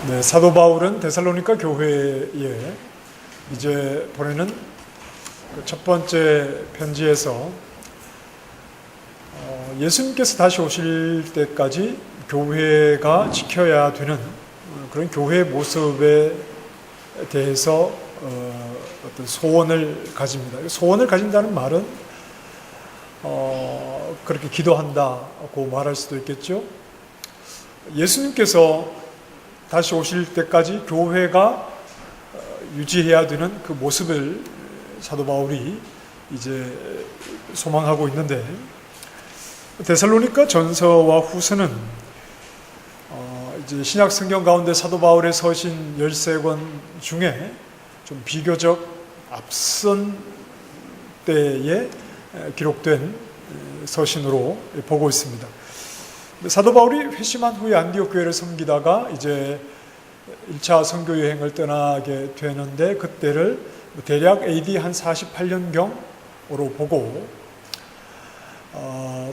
네, 사도 바울은 데살로니가 교회에 이제 보내는 첫 번째 편지에서 예수님께서 다시 오실 때까지 교회가 지켜야 되는 그런 교회의 모습에 대해서 어떤 소원을 가집니다. 소원을 가진다는 말은 그렇게 기도한다고 말할 수도 있겠죠. 예수님께서 다시 오실 때까지 교회가 유지해야 되는 그 모습을 사도 바울이 이제 소망하고 있는데, 데살로니가 전서와 후서는 이제 신약 성경 가운데 사도 바울의 서신 13권 중에 좀 비교적 앞선 때에 기록된 서신으로 보고 있습니다. 사도 바울이 회심한 후에 안디옥 교회를 섬기다가 이제 1차 선교 여행을 떠나게 되는데, 그때를 대략 AD 한 48년경으로 보고,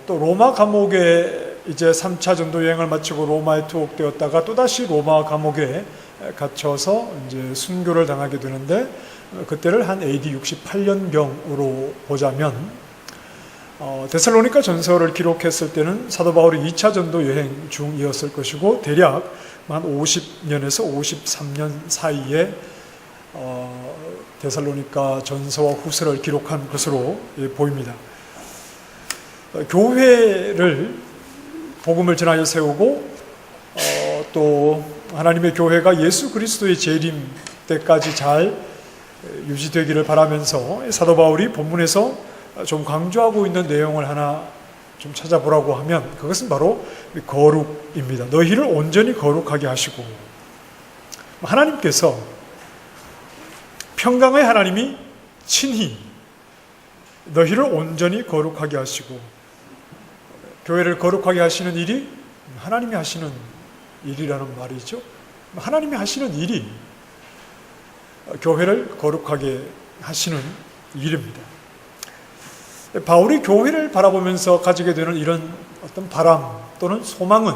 또 로마 감옥에 이제 3차 전도 여행을 마치고 로마에 투옥되었다가 또다시 로마 감옥에 갇혀서 이제 순교를 당하게 되는데, 그때를 한 AD 68년경으로 보자면, 데살로니가 전서를 기록했을 때는 사도 바울이 2차 전도 여행 중이었을 것이고, 대략 한 50년에서 53년 사이에 데살로니가 전서와 후서를 기록한 것으로 보입니다. 교회를 복음을 전하여 세우고 또 하나님의 교회가 예수 그리스도의 재림 때까지 잘 유지되기를 바라면서 사도 바울이 본문에서 좀 강조하고 있는 내용을 하나 좀 찾아보라고 하면, 그것은 바로 거룩입니다. 너희를 온전히 거룩하게 하시고, 하나님께서, 평강의 하나님이 친히 너희를 온전히 거룩하게 하시고, 교회를 거룩하게 하시는 일이 하나님이 하시는 일이라는 말이죠. 하나님이 하시는 일이 교회를 거룩하게 하시는 일입니다. 바울이 교회를 바라보면서 가지게 되는 이런 어떤 바람 또는 소망은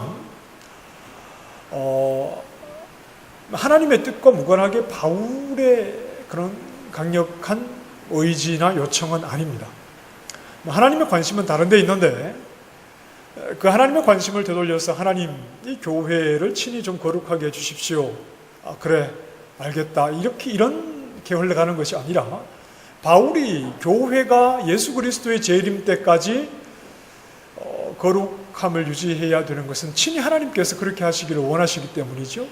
하나님의 뜻과 무관하게 바울의 그런 강력한 의지나 요청은 아닙니다. 하나님의 관심은 다른 데 있는데, 그 하나님의 관심을 되돌려서 하나님, 이 교회를 친히 좀 거룩하게 해주십시오. 그래, 알겠다. 이렇게 흘러가는 것이 아니라, 바울이 교회가 예수 그리스도의 재림 때까지 거룩함을 유지해야 되는 것은 친히 하나님께서 그렇게 하시기를 원하시기 때문이죠.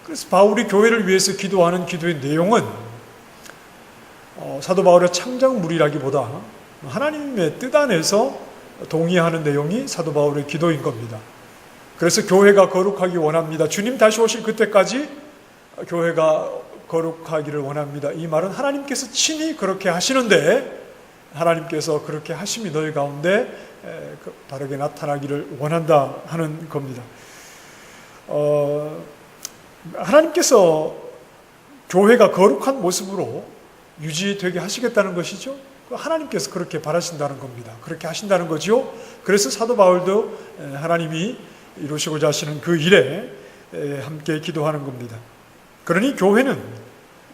그래서 바울이 교회를 위해서 기도하는 기도의 내용은 사도 바울의 창작물이라기보다 하나님의 뜻 안에서 동의하는 내용이 사도 바울의 기도인 겁니다. 그래서 교회가 거룩하기 원합니다. 주님 다시 오실 그때까지 교회가 거룩하기를 원합니다. 이 말은 하나님께서 친히 그렇게 하시는데, 하나님께서 그렇게 하심이 너희 가운데 바르게 나타나기를 원한다 하는 겁니다. 하나님께서 교회가 거룩한 모습으로 유지되게 하시겠다는 것이죠. 하나님께서 그렇게 바라신다는 겁니다. 그렇게 하신다는 거죠. 그래서 사도 바울도 하나님이 이루시고자 하시는 그 일에 함께 기도하는 겁니다. 그러니 교회는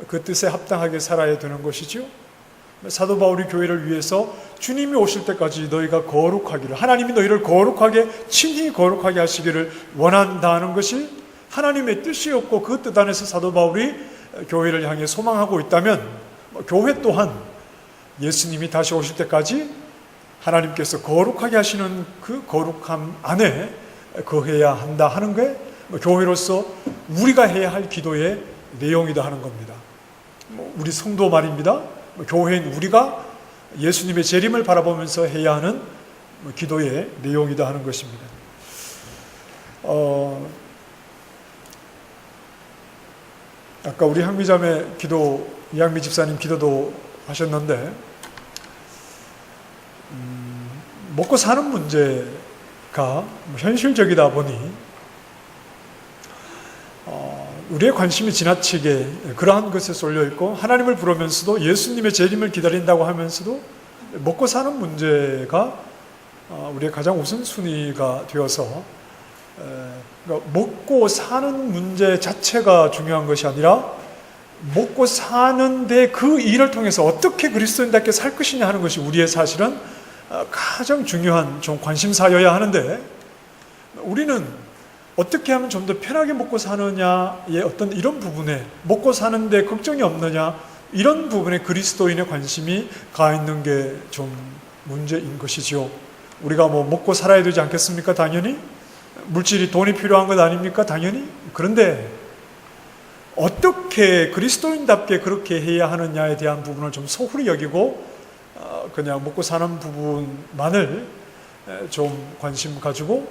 그 뜻에 합당하게 살아야 되는 것이죠. 사도 바울이 교회를 위해서 주님이 오실 때까지 너희가 거룩하기를, 하나님이 너희를 거룩하게, 친히 거룩하게 하시기를 원한다는 것이 하나님의 뜻이었고, 그 뜻 안에서 사도 바울이 교회를 향해 소망하고 있다면, 교회 또한 예수님이 다시 오실 때까지 하나님께서 거룩하게 하시는 그 거룩함 안에 거해야 한다 하는 게 교회로서 우리가 해야 할 기도의 내용이다 하는 겁니다. 우리 성도 말입니다. 교회인 우리가 예수님의 재림을 바라보면서 해야 하는 기도의 내용이다 하는 것입니다. 아까 우리 향미자매 기도, 이향미 집사님 기도도 하셨는데, 먹고 사는 문제가 현실적이다 보니 우리의 관심이 지나치게 그러한 것에 쏠려 있고, 하나님을 부르면서도 예수님의 재림을 기다린다고 하면서도 먹고 사는 문제가 우리의 가장 우선순위가 되어서 그러니까 먹고 사는 문제 자체가 중요한 것이 아니라 먹고 사는데 그 일을 통해서 어떻게 그리스도인답게 살 것이냐 하는 것이 우리의 사실은 가장 중요한 좀 관심사여야 하는데, 우리는 어떻게 하면 좀 더 편하게 먹고 사느냐의 어떤 이런 부분에, 먹고 사는데 걱정이 없느냐 이런 부분에 그리스도인의 관심이 가 있는 게 좀 문제인 것이죠. 우리가 뭐 먹고 살아야 되지 않겠습니까? 당연히. 물질이, 돈이 필요한 것 아닙니까? 당연히. 그런데 어떻게 그리스도인답게 그렇게 해야 하느냐에 대한 부분을 좀 소홀히 여기고 그냥 먹고 사는 부분만을 좀 관심 가지고,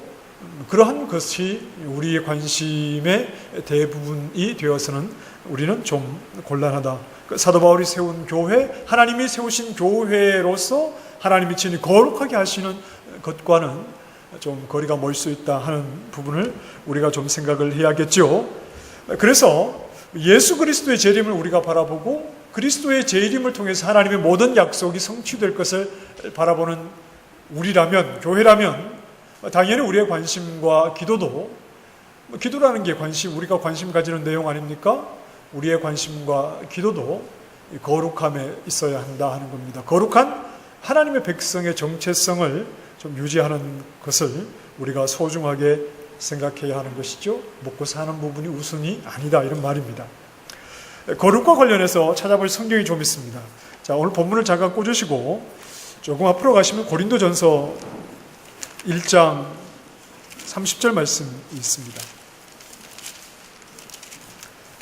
그러한 것이 우리의 관심의 대부분이 되어서는 우리는 좀 곤란하다. 사도 바울이 세운 교회, 하나님이 세우신 교회로서 하나님이 친히 거룩하게 하시는 것과는 좀 거리가 멀 수 있다 하는 부분을 우리가 좀 생각을 해야겠죠. 그래서 예수 그리스도의 재림을 우리가 바라보고 그리스도의 재림을 통해서 하나님의 모든 약속이 성취될 것을 바라보는 우리라면, 교회라면 당연히 우리의 관심과 기도도, 기도라는 게 우리가 관심 가지는 내용 아닙니까? 우리의 관심과 기도도 거룩함에 있어야 한다 하는 겁니다. 거룩한 하나님의 백성의 정체성을 좀 유지하는 것을 우리가 소중하게 생각해야 하는 것이죠. 먹고 사는 부분이 우선이 아니다 이런 말입니다. 거룩과 관련해서 찾아볼 성경이 좀 있습니다. 자, 오늘 본문을 잠깐 꽂으시고 조금 앞으로 가시면 고린도전서 1장 30절 말씀이 있습니다.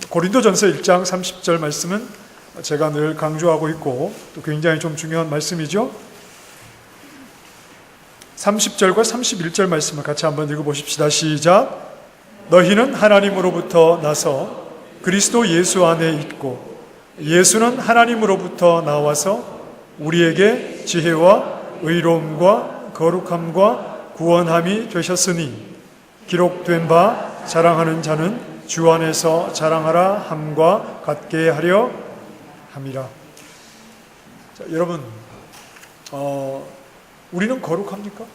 고린도전서 1장 30절 말씀은 제가 늘 강조하고 있고 또 굉장히 좀 중요한 말씀이죠. 30절과 31절 말씀을 같이 한번 읽어보십시다. 시작. 너희는 하나님으로부터 나서 그리스도 예수 안에 있고 예수는 하나님으로부터 나와서 우리에게 지혜와 의로움과 거룩함과 구원함이 되셨으니 기록된 바 자랑하는 자는 주 안에서 자랑하라 함과 같게 하려 함이라. 자, 여러분, 우리는 거룩합니까?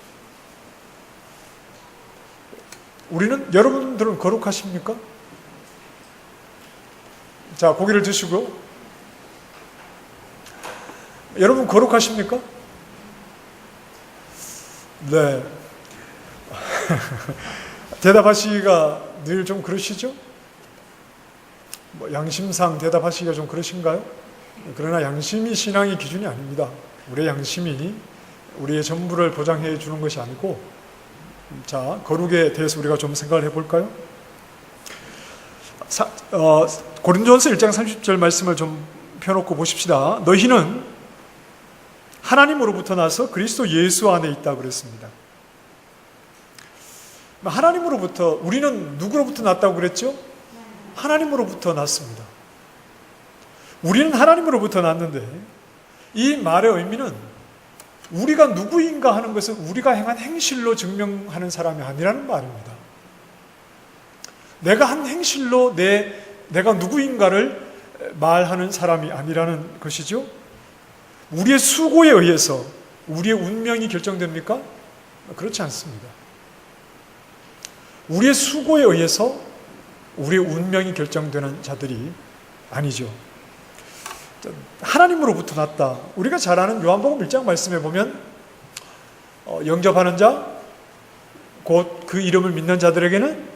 여러분들은 거룩하십니까? 자, 고개를 드시고, 여러분 거룩하십니까? 네. 대답하시기가 늘 좀 그러시죠? 양심상 대답하시기가 좀 그러신가요? 그러나 양심이 신앙의 기준이 아닙니다. 우리의 양심이 우리의 전부를 보장해 주는 것이 아니고, 자, 거룩에 대해서 우리가 좀 생각을 해볼까요? 고린도전서 1장 30절 말씀을 좀 펴놓고 보십시다. 너희는 하나님으로부터 나서 그리스도 예수 안에 있다 그랬습니다. 하나님으로부터, 우리는 누구로부터 났다고 그랬죠? 하나님으로부터 났습니다. 우리는 하나님으로부터 났는데 이 말의 의미는 우리가 누구인가 하는 것은 우리가 행한 행실로 증명하는 사람이 아니라는 말입니다. 내가 한 행실로 내가 누구인가를 말하는 사람이 아니라는 것이죠. 우리의 수고에 의해서 우리의 운명이 결정됩니까? 그렇지 않습니다. 우리의 수고에 의해서 우리의 운명이 결정되는 자들이 아니죠. 하나님으로부터 났다. 우리가 잘 아는 요한복음 1장 말씀에 보면 영접하는 자, 곧 그 이름을 믿는 자들에게는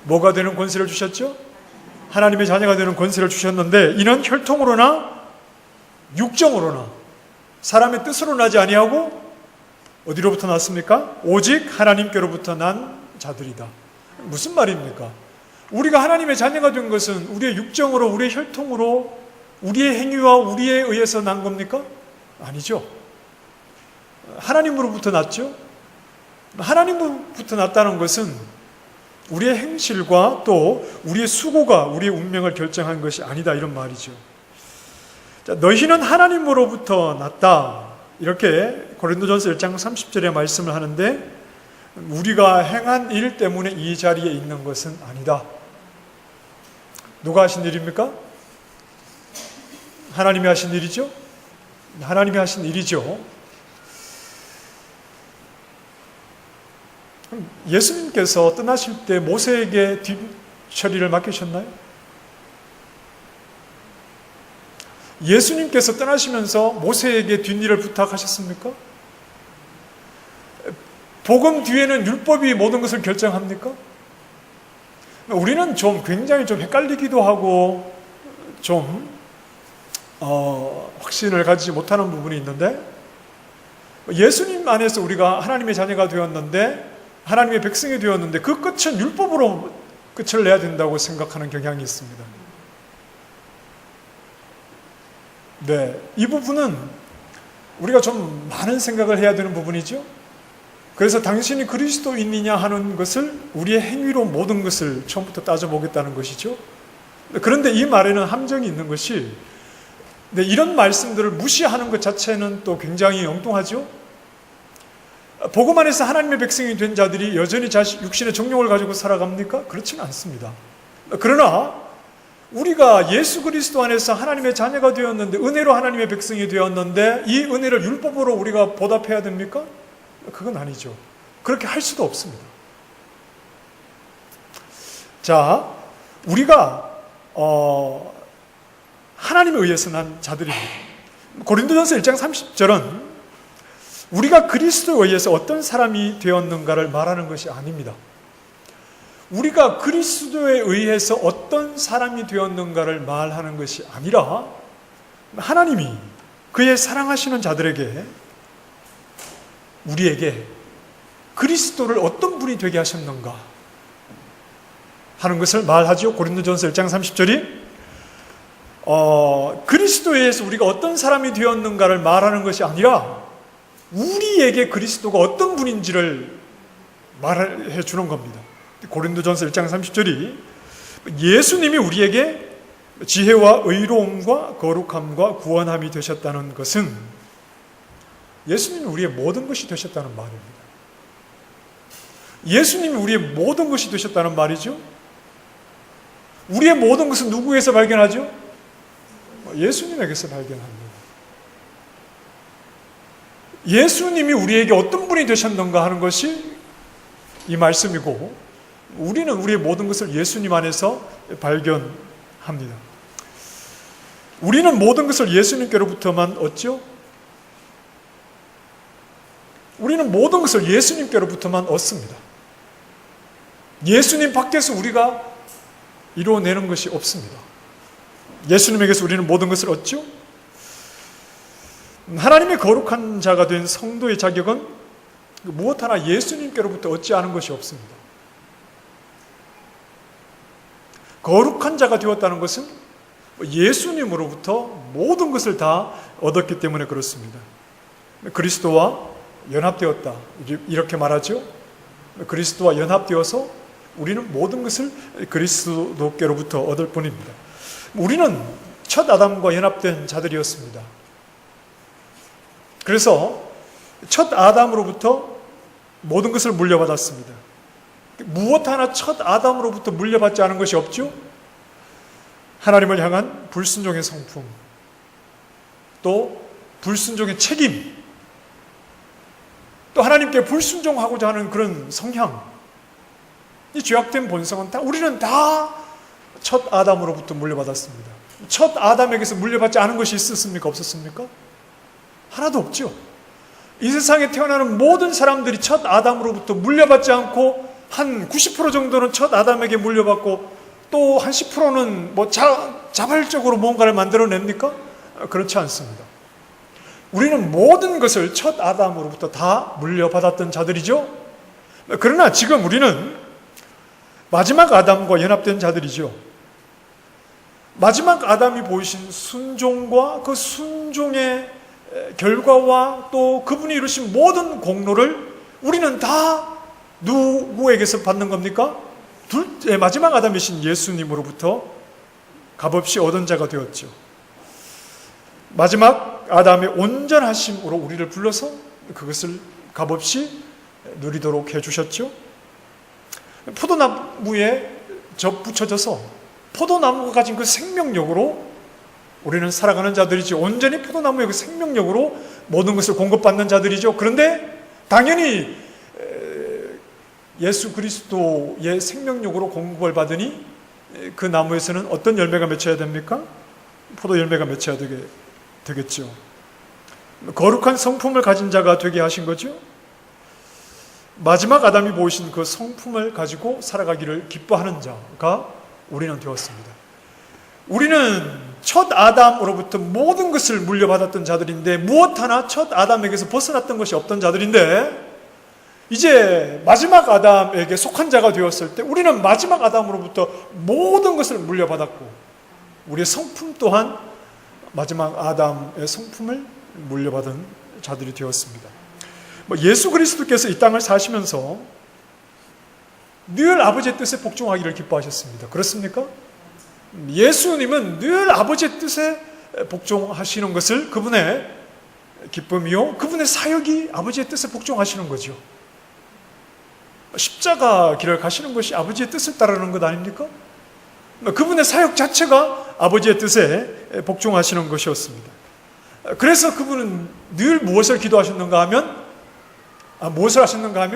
뭐가 되는 권세를 주셨죠? 하나님의 자녀가 되는 권세를 주셨는데 이는 혈통으로나 육정으로나 사람의 뜻으로 나지 아니하고 어디로부터 났습니까? 오직 하나님께로부터 난 자들이다. 무슨 말입니까? 우리가 하나님의 자녀가 된 것은 우리의 육정으로, 우리의 혈통으로, 우리의 행위와 우리에 의해서 난 겁니까? 아니죠. 하나님으로부터 났죠. 하나님으로부터 났다는 것은 우리의 행실과 또 우리의 수고가 우리의 운명을 결정한 것이 아니다 이런 말이죠. 자, 너희는 하나님으로부터 났다 이렇게 고린도전서 1장 30절에 말씀을 하는데 우리가 행한 일 때문에 이 자리에 있는 것은 아니다. 누가 하신 일입니까? 하나님이 하신 일이죠? 하나님이 하신 일이죠. 예수님께서 떠나실 때 모세에게 뒷처리를 맡기셨나요? 예수님께서 떠나시면서 모세에게 뒷일을 부탁하셨습니까? 복음 뒤에는 율법이 모든 것을 결정합니까? 우리는 굉장히 헷갈리기도 하고 확신을 가지지 못하는 부분이 있는데, 예수님 안에서 우리가 하나님의 자녀가 되었는데, 하나님의 백성이 되었는데, 그 끝은 율법으로 끝을 내야 된다고 생각하는 경향이 있습니다. 네, 이 부분은 우리가 좀 많은 생각을 해야 되는 부분이죠. 그래서 당신이 그리스도인이냐 하는 것을 우리의 행위로 모든 것을 처음부터 따져보겠다는 것이죠. 그런데 이 말에는 함정이 있는 것이, 이런 말씀들을 무시하는 것 자체는 또 굉장히 엉뚱하죠. 복음 안에서 하나님의 백성이 된 자들이 여전히 육신의 정욕을 가지고 살아갑니까? 그렇지는 않습니다. 그러나 우리가 예수 그리스도 안에서 하나님의 자녀가 되었는데, 은혜로 하나님의 백성이 되었는데, 이 은혜를 율법으로 우리가 보답해야 됩니까? 그건 아니죠. 그렇게 할 수도 없습니다. 자, 우리가 하나님에 의해서 난 자들입니다. 고린도전서 1장 30절은 우리가 그리스도에 의해서 어떤 사람이 되었는가를 말하는 것이 아닙니다. 우리가 그리스도에 의해서 어떤 사람이 되었는가를 말하는 것이 아니라, 하나님이 그의 사랑하시는 자들에게, 우리에게 그리스도를 어떤 분이 되게 하셨는가 하는 것을 말하죠. 고린도전서 1장 30절이 그리스도에 의해서 우리가 어떤 사람이 되었는가를 말하는 것이 아니라, 우리에게 그리스도가 어떤 분인지를 말해 주는 겁니다. 고린도전서 1장 30절이 예수님이 우리에게 지혜와 의로움과 거룩함과 구원함이 되셨다는 것은, 예수님이 우리의 모든 것이 되셨다는 말입니다. 예수님이 우리의 모든 것이 되셨다는 말이죠. 우리의 모든 것은 누구에서 발견하죠? 예수님에게서 발견합니다. 예수님이 우리에게 어떤 분이 되셨는가 하는 것이 이 말씀이고, 우리는 우리의 모든 것을 예수님 안에서 발견합니다. 우리는 모든 것을 예수님께로부터만 얻죠? 우리는 모든 것을 예수님께로부터만 얻습니다. 예수님 밖에서 우리가 이루어내는 것이 없습니다. 예수님에게서 우리는 모든 것을 얻죠? 하나님의 거룩한 자가 된 성도의 자격은 무엇 하나 예수님께로부터 얻지 않은 것이 없습니다. 거룩한 자가 되었다는 것은 예수님으로부터 모든 것을 다 얻었기 때문에 그렇습니다. 그리스도와 연합되었다, 이렇게 말하죠. 그리스도와 연합되어서 우리는 모든 것을 그리스도께로부터 얻을 뿐입니다. 우리는 첫 아담과 연합된 자들이었습니다. 그래서 첫 아담으로부터 모든 것을 물려받았습니다. 무엇 하나 첫 아담으로부터 물려받지 않은 것이 없죠. 하나님을 향한 불순종의 성품, 또 불순종의 책임, 또 하나님께 불순종하고자 하는 그런 성향, 이 죄악된 본성은 우리는 다 첫 아담으로부터 물려받았습니다. 첫 아담에게서 물려받지 않은 것이 있었습니까? 없었습니까? 하나도 없죠. 이 세상에 태어나는 모든 사람들이 첫 아담으로부터 물려받지 않고 한 90% 정도는 첫 아담에게 물려받고, 또 한 10%는 자발적으로 뭔가를 만들어냅니까? 그렇지 않습니다. 우리는 모든 것을 첫 아담으로부터 다 물려받았던 자들이죠. 그러나 지금 우리는 마지막 아담과 연합된 자들이죠. 마지막 아담이 보이신 순종과 그 순종의 결과와 또 그분이 이루신 모든 공로를 우리는 다 누구에게서 받는 겁니까? 마지막 아담이신 예수님으로부터 값없이 얻은 자가 되었죠. 마지막 아담의 온전하심으로 우리를 불러서 그것을 값없이 누리도록 해주셨죠. 포도나무에 붙여져서 포도나무가 가진 그 생명력으로 우리는 살아가는 자들이죠. 온전히 포도나무의 그 생명력으로 모든 것을 공급받는 자들이죠. 그런데 당연히 예수 그리스도의 생명력으로 공급을 받으니 그 나무에서는 어떤 열매가 맺혀야 됩니까? 포도 열매가 맺혀야 되겠죠. 거룩한 성품을 가진 자가 되게 하신 거죠. 마지막 아담이 보이신 그 성품을 가지고 살아가기를 기뻐하는 자가 우리는 되었습니다. 우리는 첫 아담으로부터 모든 것을 물려받았던 자들인데, 무엇 하나 첫 아담에게서 벗어났던 것이 없던 자들인데, 이제 마지막 아담에게 속한 자가 되었을 때 우리는 마지막 아담으로부터 모든 것을 물려받았고, 우리의 성품 또한 마지막 아담의 성품을 물려받은 자들이 되었습니다. 예수 그리스도께서 이 땅을 사시면서 늘 아버지의 뜻에 복종하기를 기뻐하셨습니다. 그렇습니까? 예수님은 늘 아버지의 뜻에 복종하시는 것을 그분의 기쁨이요, 그분의 사역이 아버지의 뜻에 복종하시는 거죠. 십자가 길을 가시는 것이 아버지의 뜻을 따르는 것 아닙니까? 그분의 사역 자체가 아버지의 뜻에 복종하시는 것이었습니다. 그래서 그분은 늘 무엇을 기도하셨는가 하면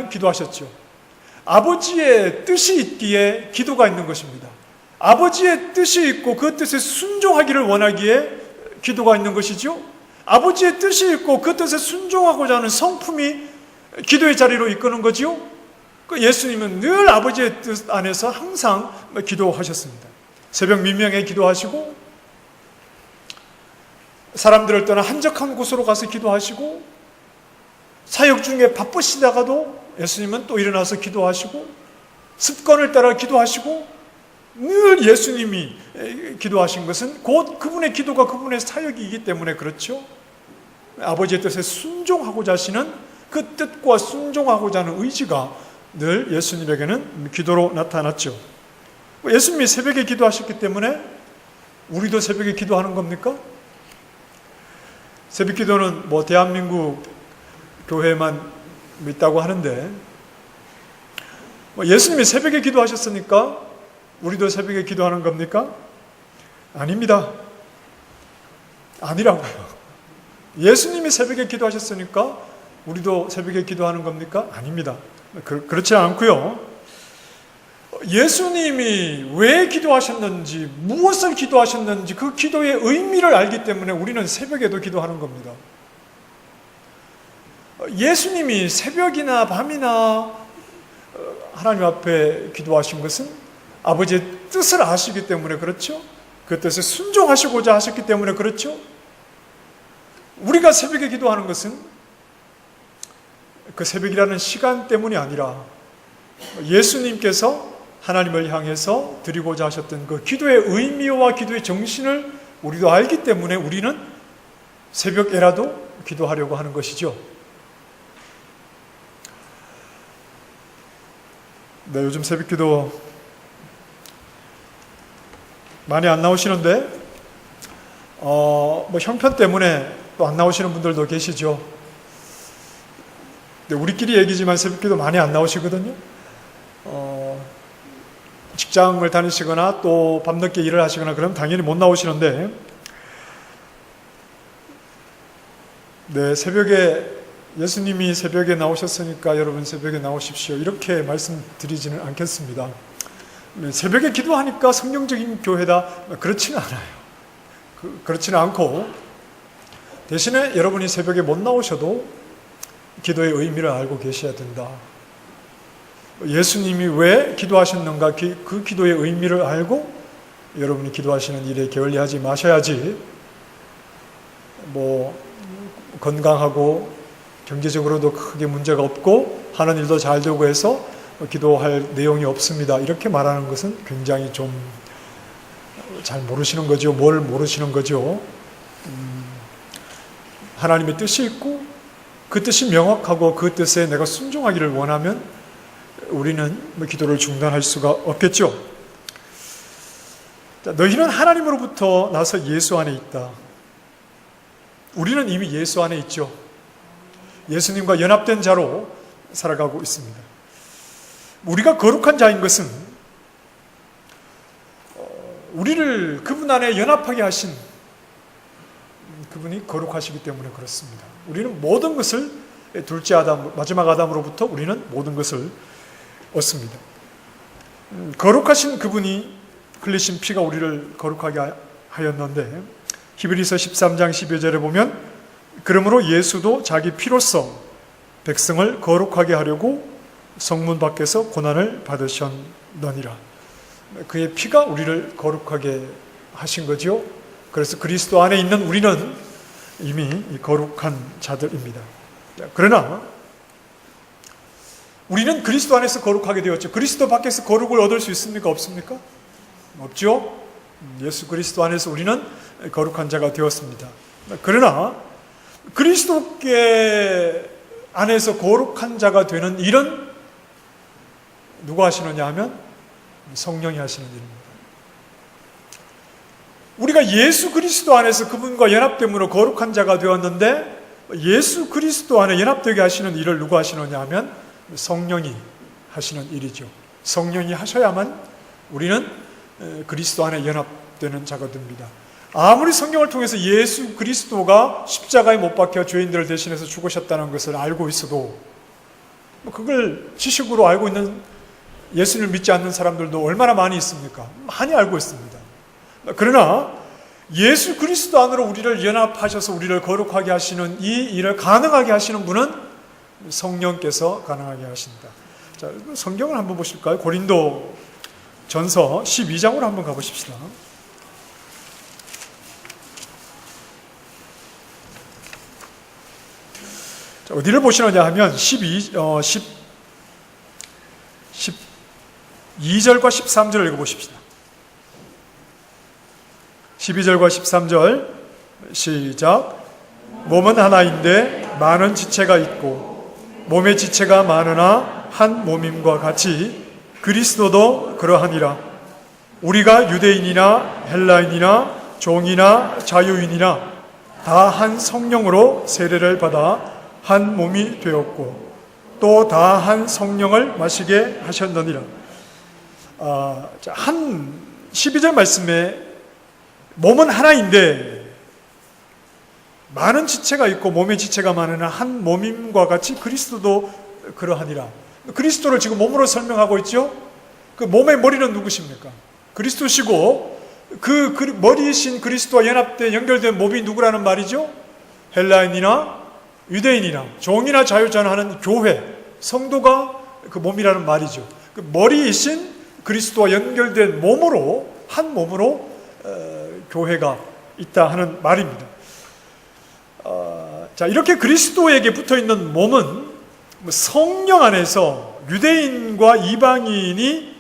기도하셨죠. 아버지의 뜻이 있기에 기도가 있는 것입니다. 아버지의 뜻이 있고 그 뜻에 순종하기를 원하기에 기도가 있는 것이죠. 아버지의 뜻이 있고 그 뜻에 순종하고자 하는 성품이 기도의 자리로 이끄는 거지요. 예수님은 늘 아버지의 뜻 안에서 항상 기도하셨습니다. 새벽 민명에 기도하시고, 사람들을 떠나 한적한 곳으로 가서 기도하시고, 사역 중에 바쁘시다가도 예수님은 또 일어나서 기도하시고, 습관을 따라 기도하시고, 늘 예수님이 기도하신 것은 곧 그분의 기도가 그분의 사역이기 때문에 그렇죠. 아버지의 뜻에 순종하고자 하시는 그 뜻과 순종하고자 하는 의지가 늘 예수님에게는 기도로 나타났죠. 예수님이 새벽에 기도하셨기 때문에 우리도 새벽에 기도하는 겁니까? 새벽 기도는 대한민국 교회만 있다고 하는데, 예수님이 새벽에 기도하셨으니까 우리도 새벽에 기도하는 겁니까? 아닙니다. 아니라고요. 예수님이 새벽에 기도하셨으니까 우리도 새벽에 기도하는 겁니까? 아닙니다. 그렇지 않고요. 예수님이 왜 기도하셨는지, 무엇을 기도하셨는지 그 기도의 의미를 알기 때문에 우리는 새벽에도 기도하는 겁니다. 예수님이 새벽이나 밤이나 하나님 앞에 기도하신 것은 아버지의 뜻을 아시기 때문에 그렇죠. 그 뜻에 순종하시고자 하셨기 때문에 그렇죠. 우리가 새벽에 기도하는 것은 그 새벽이라는 시간 때문이 아니라 예수님께서 하나님을 향해서 드리고자 하셨던 그 기도의 의미와 기도의 정신을 우리도 알기 때문에 우리는 새벽에라도 기도하려고 하는 것이죠. 네, 요즘 새벽 기도 많이 안 나오시는데 형편 때문에 또 안 나오시는 분들도 계시죠. 우리끼리 얘기지만 새벽기도 많이 안 나오시거든요. 직장을 다니시거나 또 밤늦게 일을 하시거나 그러면 당연히 못 나오시는데, 네, 새벽에 예수님이 새벽에 나오셨으니까 여러분 새벽에 나오십시오 이렇게 말씀드리지는 않겠습니다. 새벽에 기도하니까 성경적인 교회다, 그렇지는 않아요. 그렇지는 않고, 대신에 여러분이 새벽에 못 나오셔도 기도의 의미를 알고 계셔야 된다. 예수님이 왜 기도하셨는가, 그 기도의 의미를 알고 여러분이 기도하시는 일에 게을리하지 마셔야지, 건강하고 경제적으로도 크게 문제가 없고 하는 일도 잘 되고 해서 기도할 내용이 없습니다, 이렇게 말하는 것은 굉장히 좀 잘 모르시는 거죠. 뭘 모르시는 거죠. 하나님의 뜻이 있고 그 뜻이 명확하고 그 뜻에 내가 순종하기를 원하면 우리는 기도를 중단할 수가 없겠죠. 너희는 하나님으로부터 나서 예수 안에 있다. 우리는 이미 예수 안에 있죠. 예수님과 연합된 자로 살아가고 있습니다. 우리가 거룩한 자인 것은 우리를 그분 안에 연합하게 하신 그분이 거룩하시기 때문에 그렇습니다. 우리는 모든 것을 둘째 아담, 마지막 아담으로부터 우리는 모든 것을 얻습니다. 거룩하신 그분이 흘리신 피가 우리를 거룩하게 하였는데 히브리서 13장 12절에 보면 그러므로 예수도 자기 피로써 백성을 거룩하게 하려고 성문 밖에서 고난을 받으셨느니라. 그의 피가 우리를 거룩하게 하신 거지요. 그래서 그리스도 안에 있는 우리는 이미 거룩한 자들입니다. 그러나 우리는 그리스도 안에서 거룩하게 되었죠. 그리스도 밖에서 거룩을 얻을 수 있습니까? 없습니까? 없죠. 예수 그리스도 안에서 우리는 거룩한 자가 되었습니다. 그러나 그리스도께 안에서 거룩한 자가 되는 일은 누가 하시느냐 하면 성령이 하시는 일입니다. 우리가 예수 그리스도 안에서 그분과 연합됨으로 거룩한 자가 되었는데 예수 그리스도 안에 연합되게 하시는 일을 누가 하시느냐 하면 성령이 하시는 일이죠. 성령이 하셔야만 우리는 그리스도 안에 연합되는 자가 됩니다. 아무리 성령을 통해서 예수 그리스도가 십자가에 못 박혀 죄인들을 대신해서 죽으셨다는 것을 알고 있어도 그걸 지식으로 알고 있는 예수님을 믿지 않는 사람들도 얼마나 많이 있습니까? 많이 알고 있습니다. 그러나 예수 그리스도 안으로 우리를 연합하셔서 우리를 거룩하게 하시는 이 일을 가능하게 하시는 분은 성령께서 가능하게 하신다. 자, 성경을 한번 보실까요? 고린도 전서 12장으로 한번 가보십시다. 자, 어디를 보시느냐 하면 12절과 13절을 읽어보십시다. 12절과 13절 시작. 몸은 하나인데 많은 지체가 있고 몸의 지체가 많으나 한 몸임과 같이 그리스도도 그러하니라. 우리가 유대인이나 헬라인이나 종이나 자유인이나 다 한 성령으로 세례를 받아 한 몸이 되었고 또 다 한 성령을 마시게 하셨느니라. 한 12절 말씀에 몸은 하나인데 많은 지체가 있고 몸의 지체가 많으나 한 몸임과 같이 그리스도도 그러하니라. 그리스도를 지금 몸으로 설명하고 있죠. 그 몸의 머리는 누구십니까? 그리스도시고 그 머리이신 그리스도와 연합된 연결된 몸이 누구라는 말이죠? 헬라인이나 유대인이나 종이나 자유자나 하는 교회 성도가 그 몸이라는 말이죠. 그 머리이신 그리스도와 연결된 몸으로 한 몸으로 교회가 있다 하는 말입니다. 자, 이렇게 그리스도에게 붙어 있는 몸은 성령 안에서 유대인과 이방인이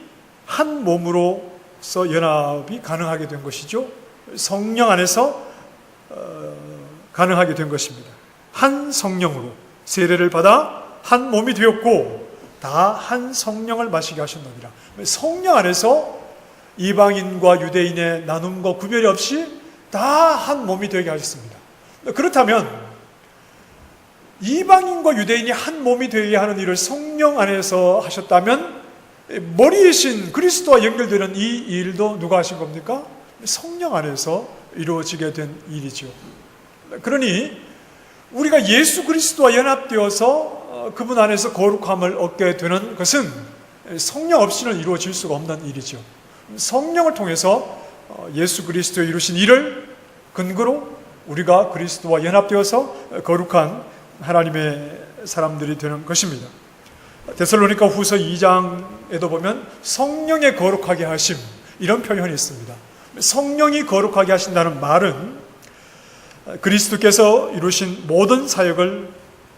한 몸으로서 연합이 가능하게 된 것이죠. 성령 안에서 가능하게 된 것입니다. 한 성령으로 세례를 받아 한 몸이 되었고 다 한 성령을 마시게 하셨느니라. 성령 안에서 이방인과 유대인의 나눔과 구별이 없이 다 한 몸이 되게 하셨습니다. 그렇다면 이방인과 유대인이 한 몸이 되게 하는 일을 성령 안에서 하셨다면 머리이신 그리스도와 연결되는 이 일도 누가 하신 겁니까? 성령 안에서 이루어지게 된 일이죠. 그러니 우리가 예수 그리스도와 연합되어서 그분 안에서 거룩함을 얻게 되는 것은 성령 없이는 이루어질 수가 없는 일이죠. 성령을 통해서 예수 그리스도의 이루신 일을 근거로 우리가 그리스도와 연합되어서 거룩한 하나님의 사람들이 되는 것입니다. 데살로니가 후서 2장에도 보면 성령의 거룩하게 하심 이런 표현이 있습니다. 성령이 거룩하게 하신다는 말은 그리스도께서 이루신 모든 사역을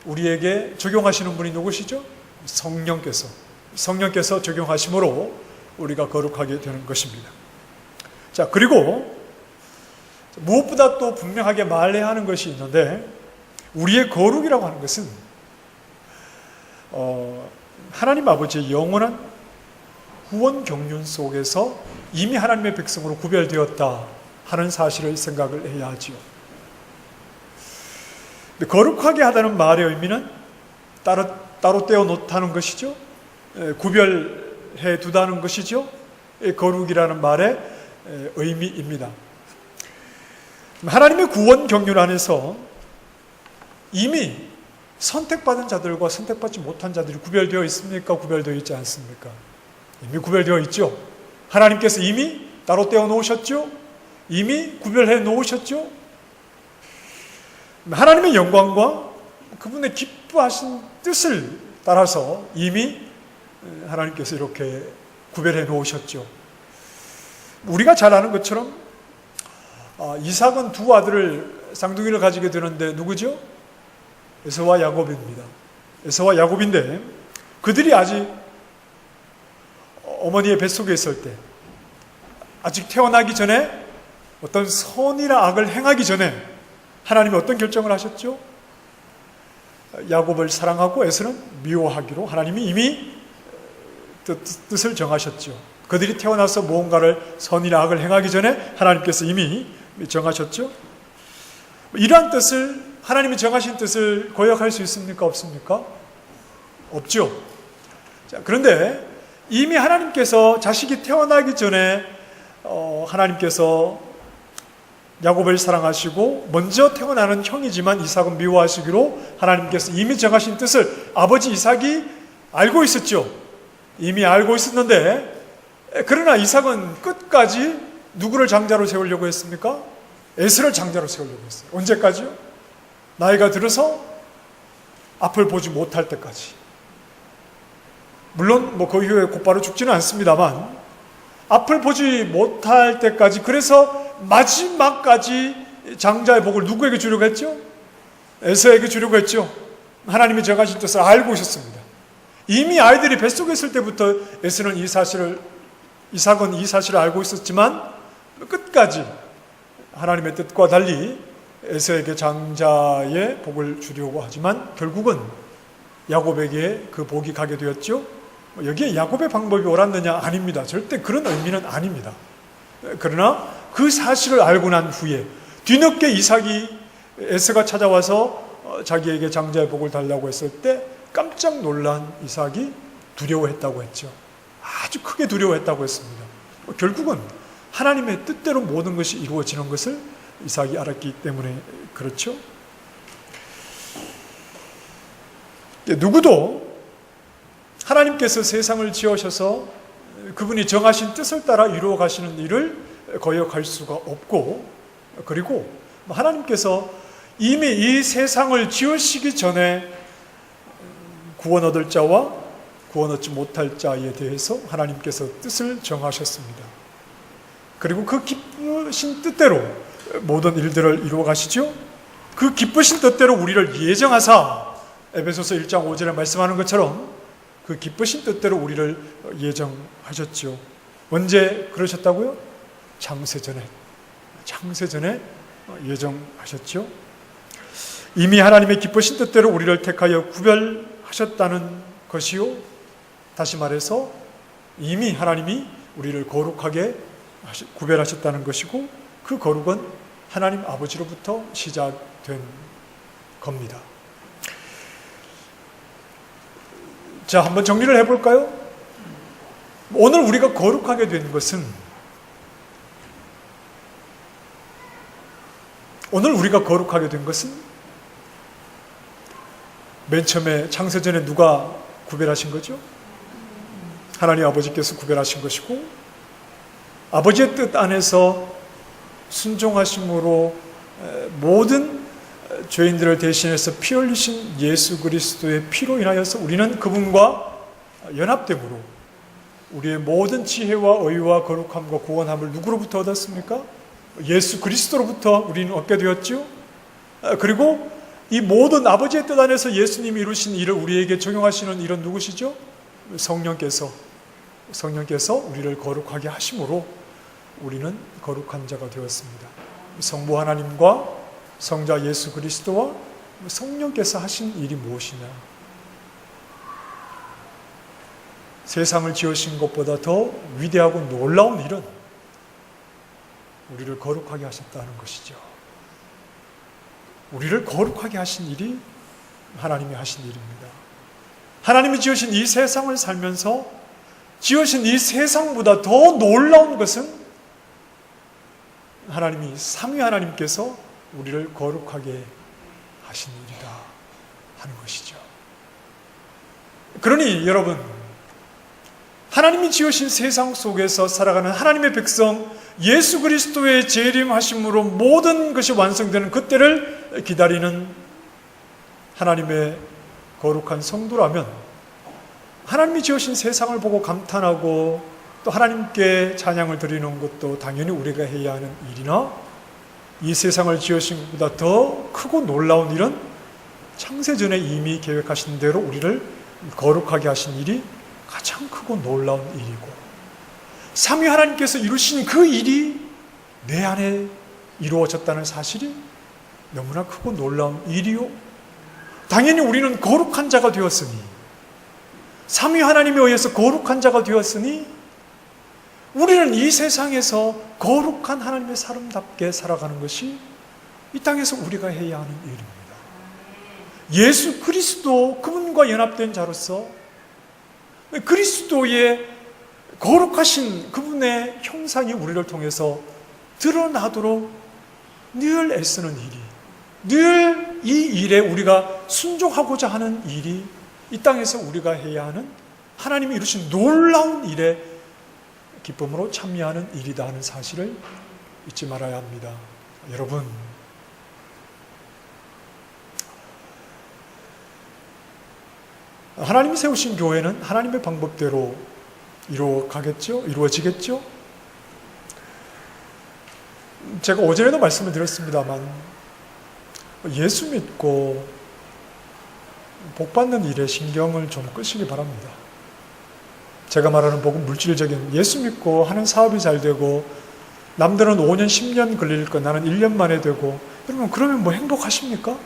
우리에게 적용하시는 분이 누구시죠? 성령께서 적용하심으로 우리가 거룩하게 되는 것입니다. 자, 그리고 무엇보다 또 분명하게 말해야 하는 것이 있는데 우리의 거룩이라고 하는 것은 하나님 아버지의 영원한 구원 경륜 속에서 이미 하나님의 백성으로 구별되었다 하는 사실을 생각을 해야 하지요. 거룩하게 하다는 말의 의미는 따로 떼어 놓다는 것이죠. 구별해 두다는 것이죠. 거룩이라는 말의 의미입니다. 하나님의 구원 경륜 안에서 이미 선택받은 자들과 선택받지 못한 자들이 구별되어 있습니까? 구별되어 있지 않습니까? 이미 구별되어 있죠. 하나님께서 이미 따로 떼어 놓으셨죠. 이미 구별해 놓으셨죠. 하나님의 영광과 그분의 기뻐하신 뜻을 따라서 이미 하나님께서 이렇게 구별해 놓으셨죠. 우리가 잘 아는 것처럼 이삭은 두 아들을, 쌍둥이를 가지게 되는데 누구죠? 에서와 야곱입니다. 에서와 야곱인데 그들이 아직 어머니의 뱃속에 있을 때, 아직 태어나기 전에 어떤 선이나 악을 행하기 전에 하나님이 어떤 결정을 하셨죠? 야곱을 사랑하고 에서는 미워하기로 하나님이 이미 뜻을 정하셨죠. 그들이 태어나서 무언가를 선이나 악을 행하기 전에 하나님께서 이미 정하셨죠. 이러한 뜻을, 하나님이 정하신 뜻을 거역할 수 있습니까? 없습니까? 없죠. 자, 그런데 이미 하나님께서 자식이 태어나기 전에 하나님께서 야곱을 사랑하시고 먼저 태어나는 형이지만 이삭은 미워하시기로 하나님께서 이미 정하신 뜻을 아버지 이삭이 알고 있었죠. 이미 알고 있었는데, 그러나 이삭은 끝까지 누구를 장자로 세우려고 했습니까? 에서를 장자로 세우려고 했어요. 언제까지요? 나이가 들어서 앞을 보지 못할 때까지. 물론 그 이후에 곧바로 죽지는 않습니다만 앞을 보지 못할 때까지, 그래서 마지막까지 장자의 복을 누구에게 주려고 했죠? 에서에게 주려고 했죠. 하나님이 정하신 뜻을 알고 있었습니다. 이미 아이들이 뱃속에 있을 때부터 에서는 이삭은 이 사실을 알고 있었지만 끝까지 하나님의 뜻과 달리 에서에게 장자의 복을 주려고 하지만 결국은 야곱에게 그 복이 가게 되었죠. 여기에 야곱의 방법이 옳았느냐? 아닙니다. 절대 그런 의미는 아닙니다. 그러나 그 사실을 알고 난 후에 뒤늦게 에서가 찾아와서 자기에게 장자의 복을 달라고 했을 때 깜짝 놀란 이삭이 두려워했다고 했죠. 아주 크게 두려워했다고 했습니다. 결국은 하나님의 뜻대로 모든 것이 이루어지는 것을 이삭이 알았기 때문에 그렇죠. 누구도 하나님께서 세상을 지으셔서 그분이 정하신 뜻을 따라 이루어 가시는 일을 거역할 수가 없고, 그리고 하나님께서 이미 이 세상을 지으시기 전에 구원 얻을 자와 구원 얻지 못할 자에 대해서 하나님께서 뜻을 정하셨습니다. 그리고 그 기쁘신 뜻대로 모든 일들을 이루어 가시죠. 그 기쁘신 뜻대로 우리를 예정하사, 에베소서 1장 5절에 말씀하는 것처럼 그 기쁘신 뜻대로 우리를 예정하셨죠. 언제 그러셨다고요? 창세전에 예정하셨죠. 이미 하나님의 기쁘신 뜻대로 우리를 택하여 구별하셨다는 것이요, 다시 말해서 이미 하나님이 우리를 거룩하게 구별하셨다는 것이고, 그 거룩은 하나님 아버지로부터 시작된 겁니다. 자, 한번 정리를 해볼까요? 오늘 우리가 거룩하게 된 것은, 맨 처음에 창세전에 누가 구별하신 거죠? 하나님 아버지께서 구별하신 것이고, 아버지의 뜻 안에서 순종하심으로 모든 죄인들을 대신해서 피 흘리신 예수 그리스도의 피로 인하여서 우리는 그분과 연합됨으로 우리의 모든 지혜와 의와 거룩함과 구원함을 누구로부터 얻었습니까? 예수 그리스도로부터 우리는 얻게 되었죠. 그리고 이 모든 아버지의 뜻 안에서 예수님이 이루신 일을 우리에게 적용하시는 일은 누구시죠? 성령께서 우리를 거룩하게 하심으로 우리는 거룩한 자가 되었습니다. 성부 하나님과 성자 예수 그리스도와 성령께서 하신 일이 무엇이냐? 세상을 지으신 것보다 더 위대하고 놀라운 일은 우리를 거룩하게 하셨다는 것이죠. 우리를 거룩하게 하신 일이 하나님이 하신 일입니다. 하나님이 지으신 이 세상을 살면서 지으신 이 세상보다 더 놀라운 것은 삼위 하나님께서 우리를 거룩하게 하신 일이다. 하는 것이죠. 그러니 여러분, 하나님이 지으신 세상 속에서 살아가는 하나님의 백성, 예수 그리스도의 재림하심으로 모든 것이 완성되는 그때를 기다리는 하나님의 거룩한 성도라면, 하나님이 지으신 세상을 보고 감탄하고 또 하나님께 찬양을 드리는 것도 당연히 우리가 해야 하는 일이나, 이 세상을 지으신 것보다 더 크고 놀라운 일은 창세전에 이미 계획하신 대로 우리를 거룩하게 하신 일이 가장 크고 놀라운 일이고, 삼위 하나님께서 이루신 그 일이 내 안에 이루어졌다는 사실이 너무나 크고 놀라운 일이요, 당연히 우리는 거룩한 자가 되었으니, 삼위 하나님에 의해서 거룩한 자가 되었으니 우리는 이 세상에서 거룩한 하나님의 사람답게 살아가는 것이 이 땅에서 우리가 해야 하는 일입니다. 예수 그리스도 그분과 연합된 자로서 그리스도의 거룩하신 그분의 형상이 우리를 통해서 드러나도록 늘 애쓰는 일이, 늘 이 일에 우리가 순종하고자 하는 일이 이 땅에서 우리가 해야 하는 하나님이 이루신 놀라운 일에 기쁨으로 참여하는 일이다 하는 사실을 잊지 말아야 합니다. 여러분, 하나님이 세우신 교회는 하나님의 방법대로 이루어지겠죠? 제가 오전에도 말씀을 드렸습니다만, 예수 믿고 복받는 일에 신경을 좀 끄시기 바랍니다. 제가 말하는 복은 물질적인, 예수 믿고 하는 사업이 잘 되고 남들은 5년, 10년 걸릴 거 나는 1년 만에 되고, 여러분 그러면 뭐 행복하십니까?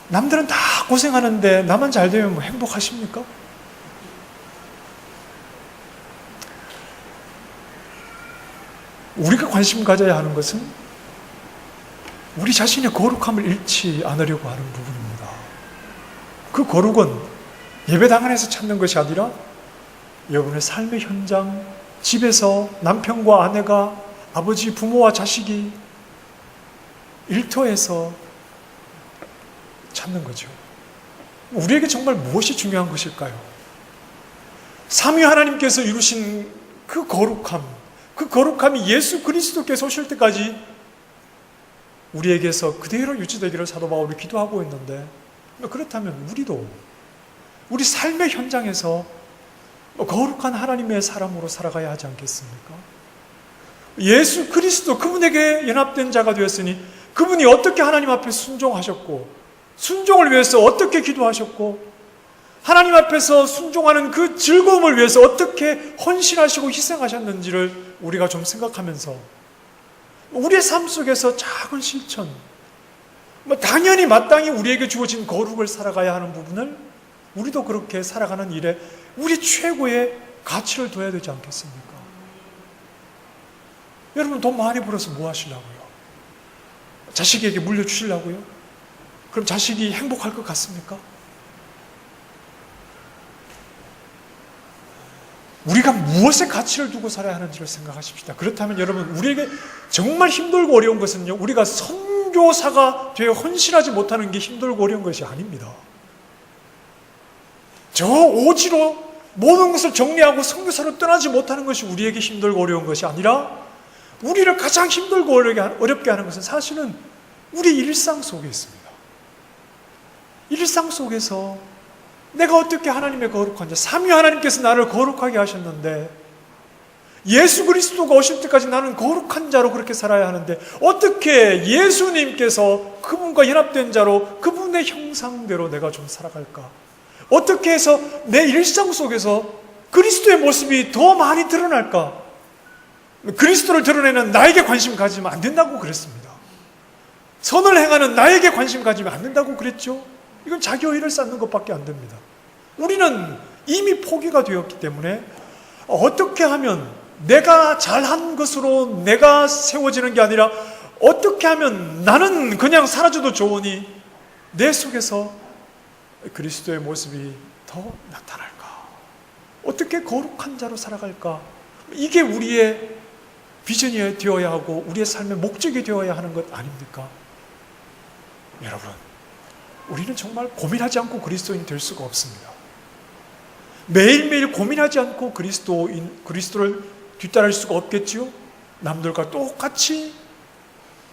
남들은 다 고생하는데 나만 잘 되면 뭐 행복하십니까? 우리가 관심 가져야 하는 것은 우리 자신의 거룩함을 잃지 않으려고 하는 부분입니다. 그 거룩은 예배당 안에서 찾는 것이 아니라 여러분의 삶의 현장, 집에서 남편과 아내가, 아버지, 부모와 자식이 일터에서 찾는 거죠. 우리에게 정말 무엇이 중요한 것일까요? 삼위 하나님께서 이루신 그 거룩함이 예수 그리스도께서 오실 때까지 우리에게서 그대로 유지되기를 사도 바울이 기도하고 있는데, 그렇다면 우리도 우리 삶의 현장에서 거룩한 하나님의 사람으로 살아가야 하지 않겠습니까? 예수 그리스도 그분에게 연합된 자가 되었으니 그분이 어떻게 하나님 앞에 순종하셨고, 순종을 위해서 어떻게 기도하셨고, 하나님 앞에서 순종하는 그 즐거움을 위해서 어떻게 헌신하시고 희생하셨는지를 우리가 좀 생각하면서 우리의 삶 속에서 작은 실천, 당연히 마땅히 우리에게 주어진 거룩을 살아가야 하는 부분을 우리도 그렇게 살아가는 일에 우리 최고의 가치를 둬야 되지 않겠습니까? 여러분, 돈 많이 벌어서 뭐 하시려고요? 자식에게 물려주시려고요? 그럼 자식이 행복할 것 같습니까? 우리가 무엇에 가치를 두고 살아야 하는지를 생각하십시다. 그렇다면 여러분, 우리에게 정말 힘들고 어려운 것은요, 우리가 선교사가 되어 헌신하지 못하는 게 힘들고 어려운 것이 아닙니다. 저 오지로 모든 것을 정리하고 선교사로 떠나지 못하는 것이 우리에게 힘들고 어려운 것이 아니라, 우리를 가장 힘들고 어렵게 하는 것은 사실은 우리 일상 속에 있습니다. 일상 속에서 내가 어떻게 하나님의 거룩한 자, 삼위 하나님께서 나를 거룩하게 하셨는데, 예수 그리스도가 오실 때까지 나는 거룩한 자로 그렇게 살아야 하는데, 어떻게 예수님께서 그분과 연합된 자로 그분의 형상대로 내가 좀 살아갈까? 어떻게 해서 내 일상 속에서 그리스도의 모습이 더 많이 드러날까? 그리스도를 드러내는 나에게 관심 가지면 안 된다고 그랬습니다. 선을 행하는 나에게 관심 가지면 안 된다고 그랬죠. 이건 자기 의의를 쌓는 것밖에 안 됩니다. 우리는 이미 포기가 되었기 때문에 어떻게 하면 내가 잘한 것으로 내가 세워지는 게 아니라, 어떻게 하면 나는 그냥 사라져도 좋으니 내 속에서 그리스도의 모습이 더 나타날까? 어떻게 거룩한 자로 살아갈까? 이게 우리의 비전이 되어야 하고 우리의 삶의 목적이 되어야 하는 것 아닙니까? 여러분, 우리는 정말 고민하지 않고 그리스도인 될 수가 없습니다. 매일매일 고민하지 않고 그리스도를 뒤따를 수가 없겠지요. 남들과 똑같이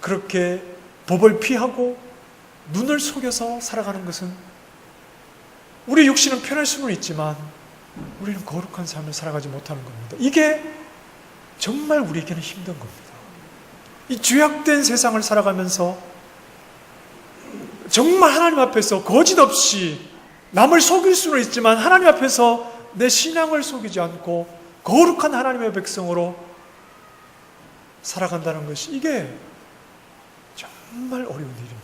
그렇게 법을 피하고 눈을 속여서 살아가는 것은 우리 육신은 편할 수는 있지만 우리는 거룩한 삶을 살아가지 못하는 겁니다. 이게 정말 우리에게는 힘든 겁니다. 이 죄악된 세상을 살아가면서 정말 하나님 앞에서 거짓 없이 남을 속일 수는 있지만 하나님 앞에서 내 신앙을 속이지 않고 거룩한 하나님의 백성으로 살아간다는 것이 이게 정말 어려운 일입니다.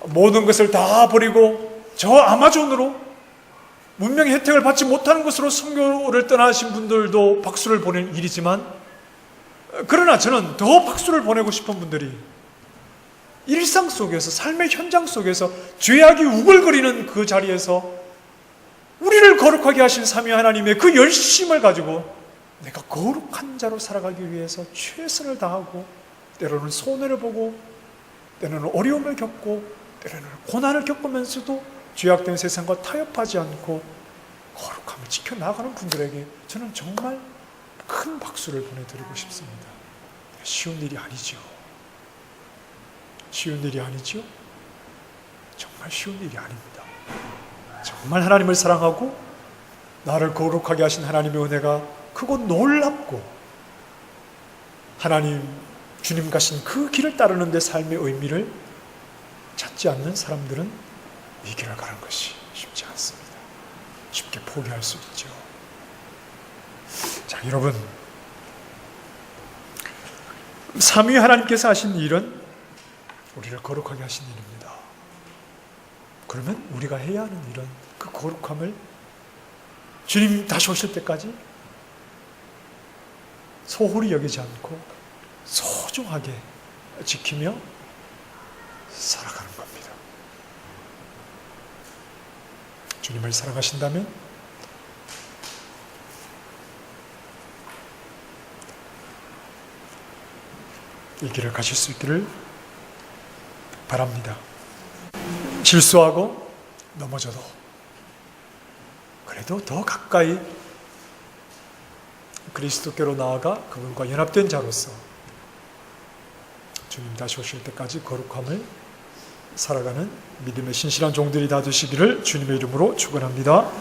모든 것을 다 버리고 저 아마존으로 문명의 혜택을 받지 못하는 것으로 선교를 떠나신 분들도 박수를 보낼 일이지만, 그러나 저는 더 박수를 보내고 싶은 분들이 일상 속에서, 삶의 현장 속에서 죄악이 우글거리는 그 자리에서 우리를 거룩하게 하신 삼위 하나님의 그 열심을 가지고 내가 거룩한 자로 살아가기 위해서 최선을 다하고 때로는 손해를 보고 때로는 어려움을 겪고 때로는 고난을 겪으면서도 죄악된 세상과 타협하지 않고 거룩함을 지켜나가는 분들에게 저는 정말 큰 박수를 보내드리고 싶습니다. 쉬운 일이 아니죠. 쉬운 일이 아니죠. 정말 쉬운 일이 아닙니다. 정말 하나님을 사랑하고 나를 거룩하게 하신 하나님의 은혜가 크고 놀랍고 하나님 주님 가신 그 길을 따르는 데 삶의 의미를 찾지 않는 사람들은 이 길을 가는 것이 쉽지 않습니다. 쉽게 포기할 수 있죠. 자, 여러분, 삼위 하나님께서 하신 일은 우리를 거룩하게 하신 일입니다. 그러면 우리가 해야 하는 일은 그 거룩함을 주님 다시 오실 때까지 소홀히 여기지 않고 소중하게 지키며 살아가는 겁니다. 주님을 사랑하신다면 이 길을 가실 수 있기를 바랍니다. 실수하고 넘어져도 그래도 더 가까이 그리스도께로 나아가 그분과 연합된 자로서 주님 다시 오실 때까지 거룩함을 살아가는 믿음의 신실한 종들이 다 되시기를 주님의 이름으로 축원합니다.